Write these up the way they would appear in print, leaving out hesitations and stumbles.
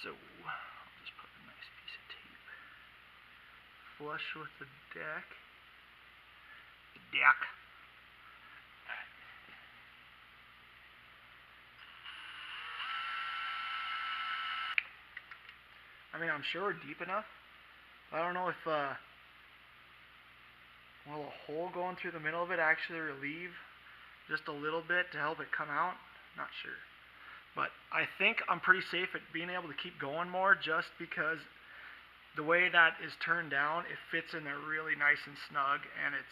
So, I'll just put a nice piece of tape flush with the deck. I mean, I'm sure we're deep enough. I don't know if, will a hole going through the middle of it actually relieve just a little bit to help it come out? Not sure. But I think I'm pretty safe at being able to keep going more, just because the way that is turned down, it fits in there really nice and snug, and it's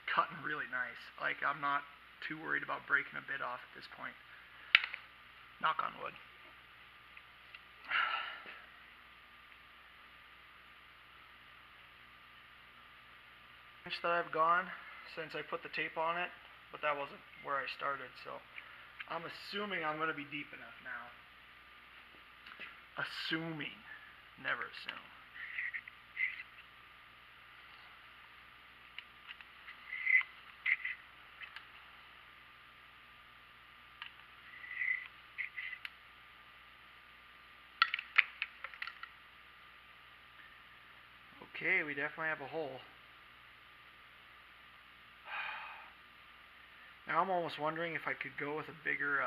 cutting really nice. Like, I'm not too worried about breaking a bit off at this point. Knock on wood. That I've gone since I put the tape on it, but that wasn't where I started, so I'm assuming I'm going to be deep enough now. Assuming. Never assume. Okay, we definitely have a hole. Now I'm almost wondering if I could go with a bigger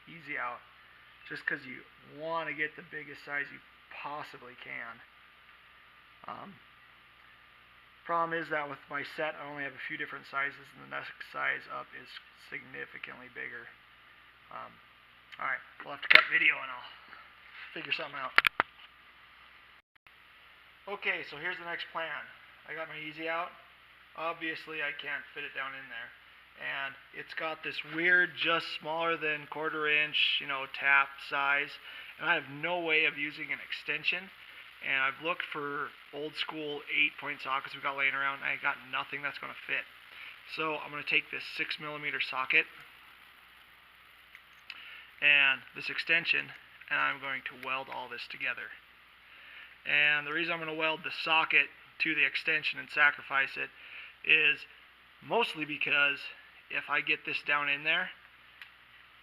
easy out, just because you want to get the biggest size you possibly can. Problem is that with my set I only have a few different sizes, and the next size up is significantly bigger. Alright, we'll have to cut video and I'll figure something out. Okay, so here's the next plan. I got my easy out. Obviously I can't fit it down in there. And it's got this weird, just smaller than quarter-inch, tap size, and I have no way of using an extension. And I've looked for old school 8-point sockets we got laying around, and I got nothing that's going to fit. So I'm going to take this 6mm socket and this extension, and I'm going to weld all this together. And the reason I'm going to weld the socket to the extension and sacrifice it is mostly because if I get this down in there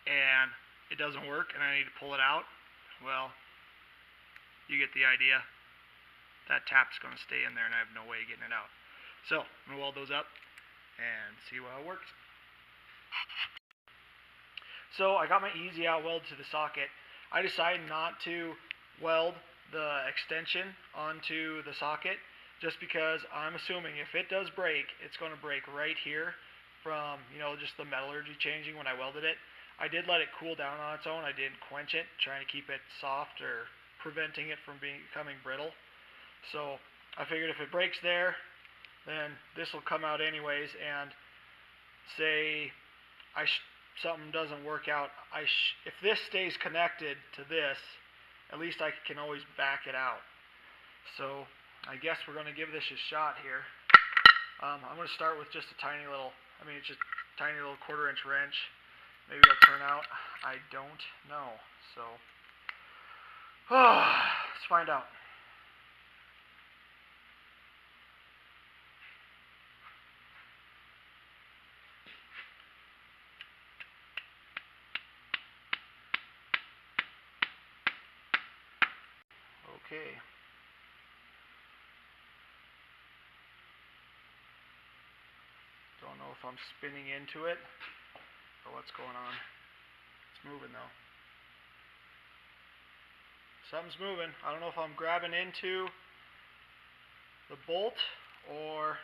and it doesn't work and I need to pull it out, well, you get the idea. That tap's going to stay in there and I have no way of getting it out. So I'm going to weld those up and see how it works. So I got my easy out weld to the socket. I decided not to weld the extension onto the socket just because I'm assuming if it does break, it's going to break right here from, just the metallurgy changing when I welded it. I did let it cool down on its own. I didn't quench it, trying to keep it soft or preventing it from becoming brittle. So I figured if it breaks there, then this will come out anyways, and say something doesn't work out, if this stays connected to this, at least I can always back it out. So I guess we're going to give this a shot here. I'm going to start with just a tiny little, it's just a tiny little 1/4-inch wrench. Maybe it'll turn out. I don't know. So, let's find out. Okay. Don't know if I'm spinning into it or what's going on. It's moving though. Something's moving. I don't know if I'm grabbing into the bolt or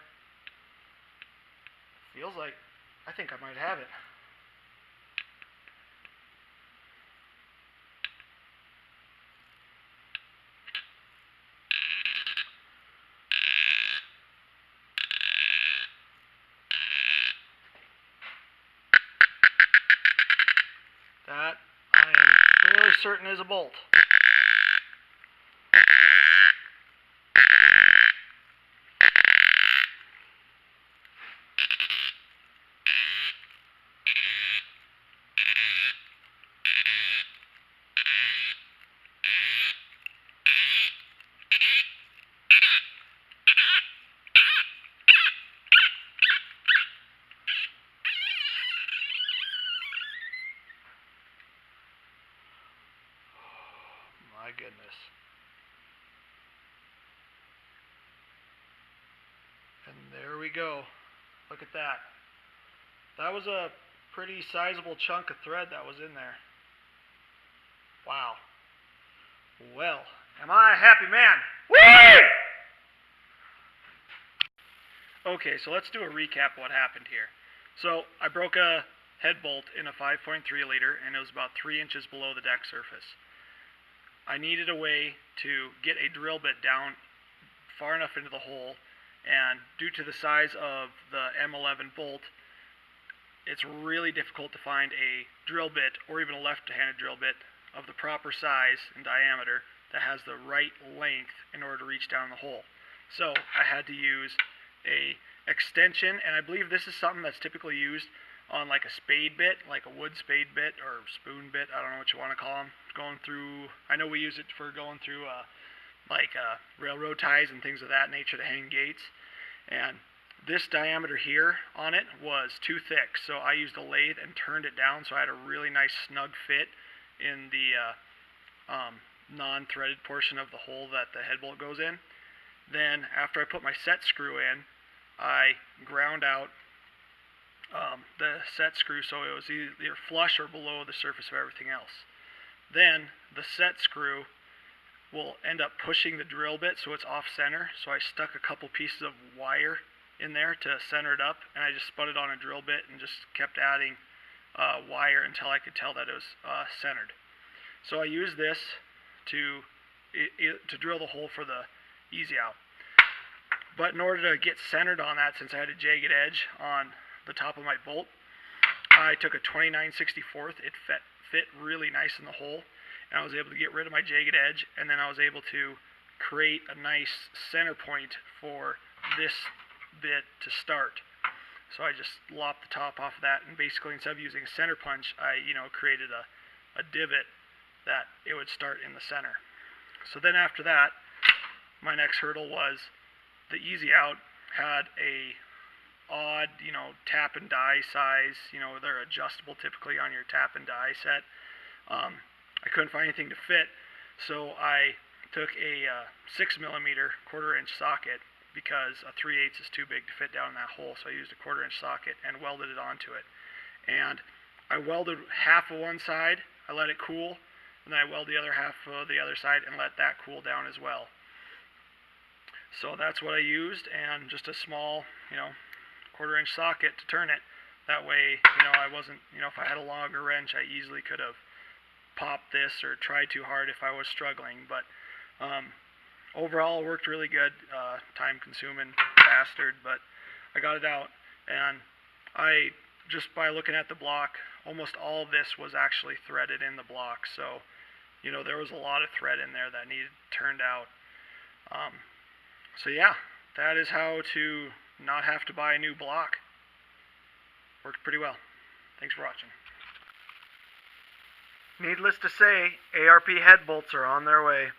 feels like I think I might have it. That I am fairly certain is a bolt. my goodness. And there we go. Look at that. That was a pretty sizable chunk of thread that was in there. Wow. Well, am I a happy man? Woo! Okay, so let's do a recap of what happened here. So I broke a head bolt in a 5.3 liter, and it was about 3 inches below the deck surface. I needed a way to get a drill bit down far enough into the hole, and due to the size of the M11 bolt, it's really difficult to find a drill bit, or even a left-handed drill bit, of the proper size and diameter that has the right length in order to reach down the hole. So I had to use a extension, and I believe this is something that's typically used on like a spade bit, like a wood spade bit or spoon bit, I don't know what you want to call them, going through, I know we use it for going through railroad ties and things of that nature to hang gates. And this diameter here on it was too thick, so I used a lathe and turned it down so I had a really nice snug fit in the non-threaded portion of the hole that the head bolt goes in. Then after I put my set screw in, I ground out the set screw so it was either flush or below the surface of everything else. Then the set screw will end up pushing the drill bit so it's off center, so I stuck a couple pieces of wire in there to center it up, and I just spun it on a drill bit and just kept adding wire until I could tell that it was centered. So I used this to drill the hole for the easy out. But in order to get centered on that, since I had a jagged edge on the top of my bolt, I took a 29/64. It fit really nice in the hole, and I was able to get rid of my jagged edge, and then I was able to create a nice center point for this bit to start. So I just lopped the top off of that, and basically instead of using a center punch, I created a divot that it would start in the center. So then after that, my next hurdle was the easy out had a odd, tap and die size. They're adjustable typically on your tap and die set. I couldn't find anything to fit, so I took a 6mm 1/4-inch socket, because a 3/8 is too big to fit down in that hole, so I used a 1/4-inch socket and welded it onto it. And I welded half of one side, I let it cool, and then I welded the other half of the other side and let that cool down as well. So that's what I used, and just a small, 1/4-inch socket to turn it. That way, I wasn't, if I had a longer wrench, I easily could have popped this or tried too hard if I was struggling. But overall, it worked really good. Time-consuming bastard, but I got it out. And I, just by looking at the block, almost all of this was actually threaded in the block. So, there was a lot of thread in there that needed turned out. So yeah, that is how to not have to buy a new block. Worked pretty well. Thanks for watching. Needless to say, ARP head bolts are on their way.